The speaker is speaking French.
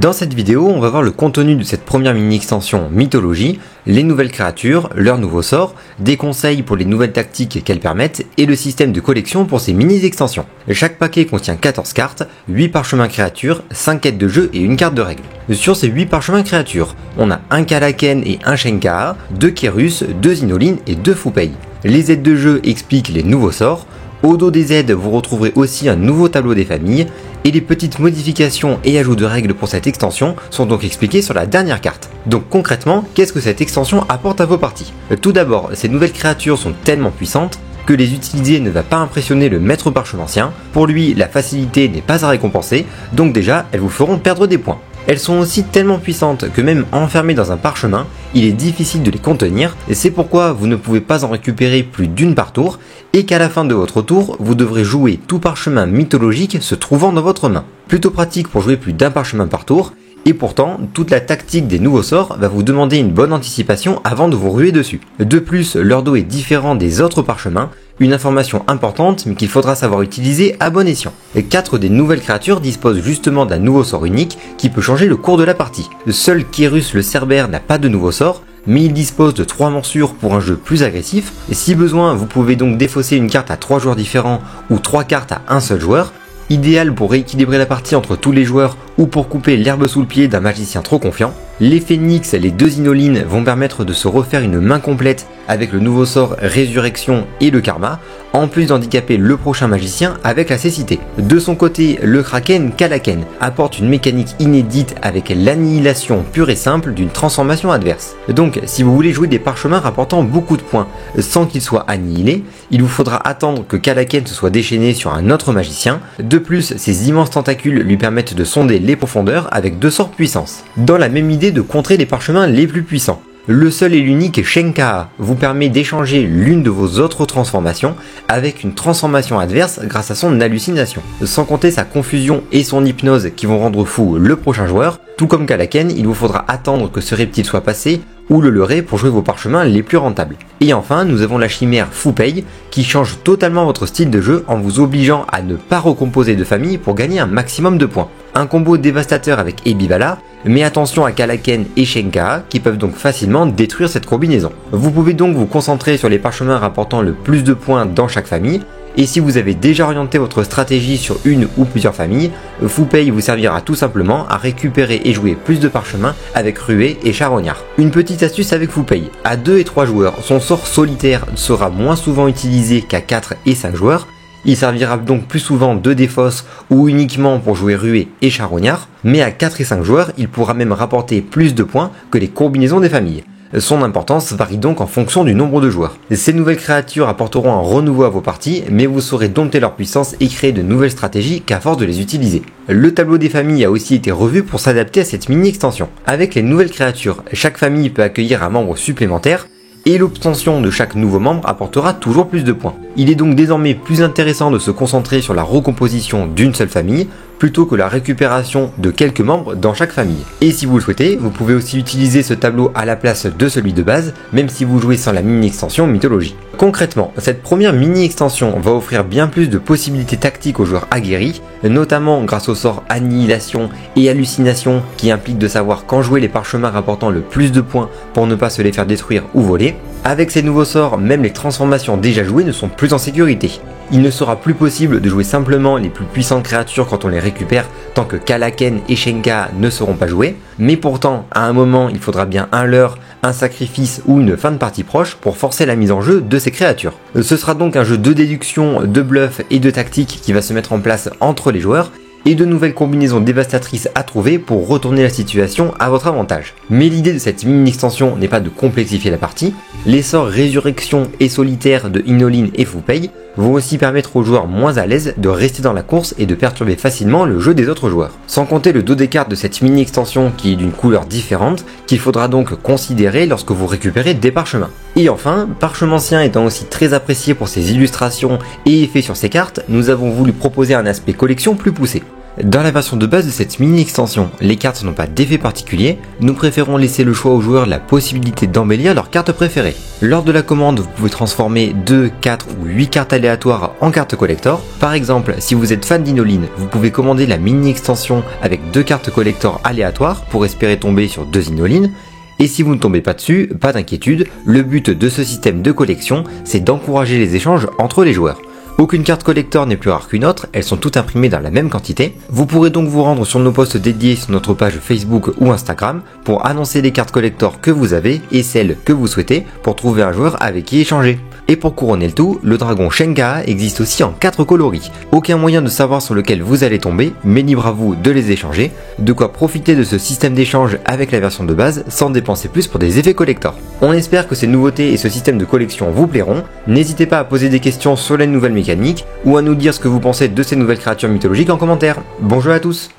Dans cette vidéo, on va voir le contenu de cette première mini-extension Mythologie, les nouvelles créatures, leurs nouveaux sorts, des conseils pour les nouvelles tactiques qu'elles permettent et le système de collection pour ces mini-extensions. Chaque paquet contient 14 cartes, 8 parchemins créatures, 5 quêtes de jeu et une carte de règles. Sur ces 8 parchemins créatures, on a un Kalaken et un Shenkaa, 2 Kérus, 2 Inolin et 2 Fupei. Les aides de jeu expliquent les nouveaux sorts. Au dos des aides, vous retrouverez aussi un nouveau tableau des familles, et les petites modifications et ajouts de règles pour cette extension sont donc expliqués sur la dernière carte. Donc concrètement, qu'est-ce que cette extension apporte à vos parties? Tout d'abord, ces nouvelles créatures sont tellement puissantes que les utiliser ne va pas impressionner le maître parchemancien. Pour lui, la facilité n'est pas à récompenser, donc déjà, elles vous feront perdre des points. Elles sont aussi tellement puissantes que même enfermées dans un parchemin, il est difficile de les contenir, et c'est pourquoi vous ne pouvez pas en récupérer plus d'une par tour, et qu'à la fin de votre tour, vous devrez jouer tout parchemin mythologique se trouvant dans votre main. Plutôt pratique pour jouer plus d'un parchemin par tour, et pourtant, toute la tactique des nouveaux sorts va vous demander une bonne anticipation avant de vous ruer dessus. De plus, leur dos est différent des autres parchemins, une information importante mais qu'il faudra savoir utiliser à bon escient. 4 des nouvelles créatures disposent justement d'un nouveau sort unique qui peut changer le cours de la partie. Seul Kérus le Cerbère n'a pas de nouveau sort, mais il dispose de 3 morsures pour un jeu plus agressif, et si besoin vous pouvez donc défausser une carte à 3 joueurs différents ou 3 cartes à un seul joueur, idéal pour rééquilibrer la partie entre tous les joueurs ou pour couper l'herbe sous le pied d'un magicien trop confiant. Les Phénix, les 2 Inolin vont permettre de se refaire une main complète avec le nouveau sort Résurrection et le Karma, en plus d'handicaper le prochain magicien avec la cécité. De son côté, le Kraken Kalaken apporte une mécanique inédite avec l'annihilation pure et simple d'une transformation adverse. Donc si vous voulez jouer des parchemins rapportant beaucoup de points sans qu'ils soient annihilés, il vous faudra attendre que Kalaken se soit déchaîné sur un autre magicien. De plus, ses immenses tentacules lui permettent de sonder les profondeurs avec 2 sorts puissance. Dans la même idée de contrer les parchemins les plus puissants, le seul et l'unique Shenkaa vous permet d'échanger l'une de vos autres transformations avec une transformation adverse grâce à son hallucination, sans compter sa confusion et son hypnose qui vont rendre fou le prochain joueur. Tout comme Kalaken, il vous faudra attendre que ce reptile soit passé ou le leurrer pour jouer vos parchemins les plus rentables. Et enfin, nous avons la chimère Fupei qui change totalement votre style de jeu en vous obligeant à ne pas recomposer de famille pour gagner un maximum de points. Un combo dévastateur avec Ebivala, mais attention à Kalaken et Shenkaa qui peuvent donc facilement détruire cette combinaison. Vous pouvez donc vous concentrer sur les parchemins rapportant le plus de points dans chaque famille, et si vous avez déjà orienté votre stratégie sur une ou plusieurs familles, Fupei vous servira tout simplement à récupérer et jouer plus de parchemins avec Ruée et Charognard. Une petite astuce avec Fupei, à 2 et 3 joueurs, son sort solitaire sera moins souvent utilisé qu'à 4 et 5 joueurs. Il servira donc plus souvent de défausse ou uniquement pour jouer Ruée et Charognard, mais à 4 et 5 joueurs, il pourra même rapporter plus de points que les combinaisons des familles. Son importance varie donc en fonction du nombre de joueurs. Ces nouvelles créatures apporteront un renouveau à vos parties, mais vous saurez dompter leur puissance et créer de nouvelles stratégies qu'à force de les utiliser. Le tableau des familles a aussi été revu pour s'adapter à cette mini-extension. Avec les nouvelles créatures, chaque famille peut accueillir un membre supplémentaire, et l'obtention de chaque nouveau membre apportera toujours plus de points. Il est donc désormais plus intéressant de se concentrer sur la recomposition d'une seule famille, plutôt que la récupération de quelques membres dans chaque famille. Et si vous le souhaitez, vous pouvez aussi utiliser ce tableau à la place de celui de base, même si vous jouez sans la mini-extension Mythologie. Concrètement, cette première mini-extension va offrir bien plus de possibilités tactiques aux joueurs aguerris, notamment grâce au sort Annihilation et Hallucination qui implique de savoir quand jouer les parchemins rapportant le plus de points pour ne pas se les faire détruire ou voler. Avec ces nouveaux sorts, même les transformations déjà jouées ne sont plus en sécurité. Il ne sera plus possible de jouer simplement les plus puissantes créatures quand on les récupère, tant que Kalaken et Shenkaa ne seront pas joués, mais pourtant, à un moment, il faudra bien un leurre, un sacrifice ou une fin de partie proche pour forcer la mise en jeu de ces créatures. Ce sera donc un jeu de déduction, de bluff et de tactique qui va se mettre en place entre les joueurs, et de nouvelles combinaisons dévastatrices à trouver pour retourner la situation à votre avantage. Mais l'idée de cette mini-extension n'est pas de complexifier la partie, les sorts Résurrection et Solitaire de Inolin et Fupei vont aussi permettre aux joueurs moins à l'aise de rester dans la course et de perturber facilement le jeu des autres joueurs. Sans compter le dos des cartes de cette mini-extension qui est d'une couleur différente, qu'il faudra donc considérer lorsque vous récupérez des parchemins. Et enfin, Parchemancien étant aussi très apprécié pour ses illustrations et effets sur ses cartes, nous avons voulu proposer un aspect collection plus poussé. Dans la version de base de cette mini extension, les cartes n'ont pas d'effet particulier, nous préférons laisser le choix aux joueurs la possibilité d'embellir leur carte préférée. Lors de la commande, vous pouvez transformer 2, 4 ou 8 cartes aléatoires en cartes collector. Par exemple, si vous êtes fan d'Inoline, vous pouvez commander la mini extension avec 2 cartes collector aléatoires pour espérer tomber sur 2 Inolines. Et si vous ne tombez pas dessus, pas d'inquiétude, le but de ce système de collection, c'est d'encourager les échanges entre les joueurs. Aucune carte collector n'est plus rare qu'une autre, elles sont toutes imprimées dans la même quantité. Vous pourrez donc vous rendre sur nos posts dédiés sur notre page Facebook ou Instagram pour annoncer les cartes collector que vous avez et celles que vous souhaitez pour trouver un joueur avec qui échanger. Et pour couronner le tout, le dragon Shenga existe aussi en 4 coloris. Aucun moyen de savoir sur lequel vous allez tomber, mais libre à vous de les échanger. De quoi profiter de ce système d'échange avec la version de base sans dépenser plus pour des effets collector. On espère que ces nouveautés et ce système de collection vous plairont. N'hésitez pas à poser des questions sur les nouvelles mécaniques ou à nous dire ce que vous pensez de ces nouvelles créatures mythologiques en commentaire. Bon jeu à tous!